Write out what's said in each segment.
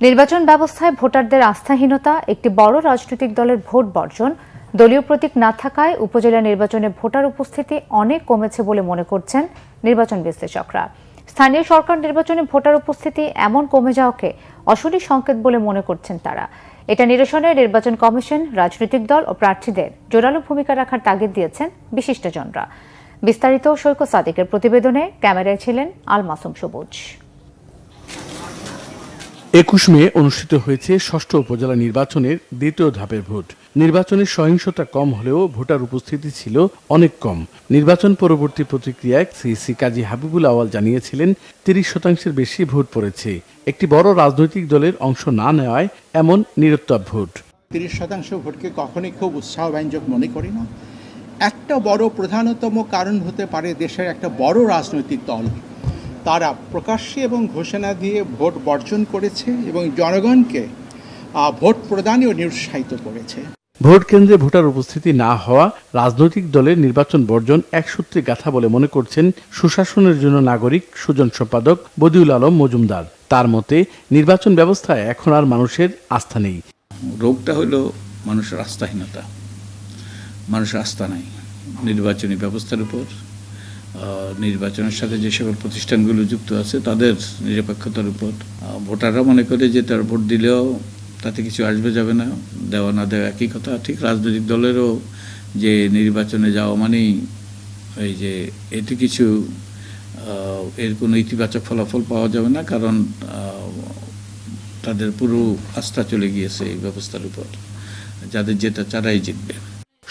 নির্বাচন ব্যবস্থায় ভোটারদের আস্থাহীনতা, একটি বড় রাজনৈতিক দলের ভোট বর্জন, দলীয় প্রতীক না থাকায় উপজেলা নির্বাচনে ভোটার উপস্থিতি অনেক কমেছে বলে মনে করছেন নির্বাচন বিশ্লেষকরা। স্থানীয় সরকার নির্বাচনে ভোটার উপস্থিতি এমন কমে যাওয়াকে অশনি সংকেত বলে মনে করছেন তারা। এটা নিরসনে নির্বাচন কমিশন, রাজনৈতিক দল ও প্রার্থীদের জোরালো ভূমিকা রাখার তাগিদ দিয়েছেন বিশিষ্টজনরা। বিস্তারিত সৈকত সাদিকের প্রতিবেদনে, ক্যামেরায় ছিলেন আল মাসুম সবুজ। 21 মে অনুষ্ঠিত হয়েছে ষষ্ঠ উপজেলা নির্বাচনের দ্বিতীয় ধাপের ভোট। নির্বাচনের সহিংসতা কম হলেও ভোটার উপস্থিতি ছিল অনেক কম। নির্বাচন পরবর্তী প্রতিক্রিয়ায় সিইসি কাজী হাবিবুল আওয়াল জানিয়েছিলেন 30% বেশি ভোট পড়েছে। একটি বড় রাজনৈতিক দলের অংশ না নেওয়ায় এমন নিরুত্তর ভোট। 30% ভোটকে কখনই খুব উৎসাহব্যঞ্জক মনে করি না। একটা বড় প্রধানতম কারণ হতে পারে দেশের একটা বড় রাজনৈতিক দল তারা প্রকাশ্যে এবং ঘোষণা দিয়ে ভোট বর্জন করেছে এবং জনগণকে ভোট প্রদানেও নিরুৎসাহিত করেছে। ভোট কেন্দ্রে ভোটার উপস্থিতি না হওয়া রাজনৈতিক দলের নির্বাচন বর্জন এক সূত্রে গাথা বলে মনে করছেন সুশাসনের জন্য নাগরিক সুজন সম্পাদক বদিউল আলম মজুমদার। তার মতে, নির্বাচন ব্যবস্থায় এখন আর মানুষের আস্থা নেই। রোগটা হলো মানুষের আস্থাহীনতা। মানুষের আস্থা নাই নির্বাচনী ব্যবস্থার উপর, নির্বাচনের সাথে যে সকল প্রতিষ্ঠানগুলো যুক্ত আছে তাদের নিরপেক্ষতার উপর। ভোটাররা মনে করে যে তার ভোট দিলেও তাতে কিছু আসবে যাবে না, দেওয়া না দেওয়া একই কথা। ঠিক রাজনৈতিক দলেরও যে নির্বাচনে যাওয়া মানেই এই যে এটি কিছু এর কোনো ইতিবাচক ফলাফল পাওয়া যাবে না, কারণ তাদের পুরো আস্থা চলে গিয়েছে এই ব্যবস্থার উপর। যাদের যেটা তারাই জিতবে।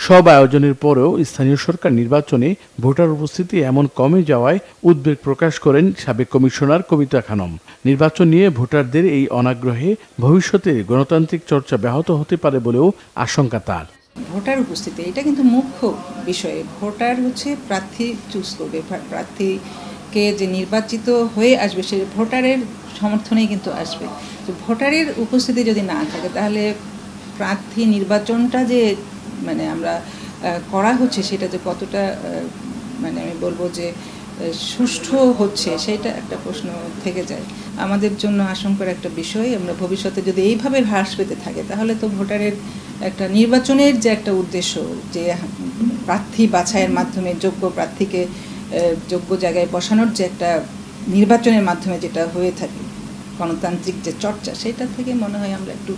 সব আয়োজনের পরেও স্থানীয় সরকার নির্বাচনে ভোটার উপস্থিতি এমন কমে যাওয়ায় উদ্বেগ প্রকাশ করেন সাবেক কমিশনার কবিতা খানম। নির্বাচন নিয়ে ভোটারদের এই অনাগ্রহে ভবিষ্যতে গণতান্ত্রিক চর্চা ব্যাহত হতে পারে বলেও আশঙ্কা তার। ভোটার উপস্থিতি এটা কিন্তু মুখ্য বিষয়। ভোটার হচ্ছে প্রার্থী চুজ করবে, প্রার্থীকে যে নির্বাচিত হয়ে আসবে সে ভোটারের সমর্থনেই কিন্তু আসবে। তো ভোটারের উপস্থিতি যদি না থাকে তাহলে প্রার্থী নির্বাচনটা যে আমরা করা হচ্ছে সেটা যে কতটা আমি বলবো যে সুষ্ঠু হচ্ছে সেটা একটা প্রশ্ন থেকে যায়। আমাদের জন্য আশঙ্কার একটা বিষয়। আমরা ভবিষ্যতে যদি এইভাবে হ্রাস পেতে থাকে তাহলে তো ভোটারের একটা নির্বাচনের যে একটা উদ্দেশ্য, যে প্রার্থী বাছাইয়ের মাধ্যমে যোগ্য প্রার্থীকে যোগ্য জায়গায় বসানোর যে একটা নির্বাচনের মাধ্যমে যেটা হয়ে থাকে গণতান্ত্রিক যে চর্চা, সেটা থেকে মনে হয় আমরা একটু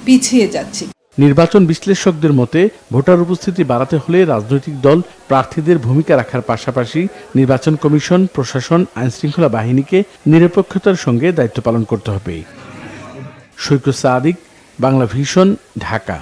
পিছিয়ে যাচ্ছি। নির্বাচন বিশ্লেষকদের মতে, ভোটার উপস্থিতি বাড়াতে হলে রাজনৈতিক দল প্রার্থীদের ভূমিকা রাখার পাশাপাশি নির্বাচন কমিশন, প্রশাসন, আইনশৃঙ্খলা বাহিনীকে নিরপেক্ষতার সঙ্গে দায়িত্ব পালন করতে হবে। সৈকত সাদিক, বাংলা ভিশন, ঢাকা।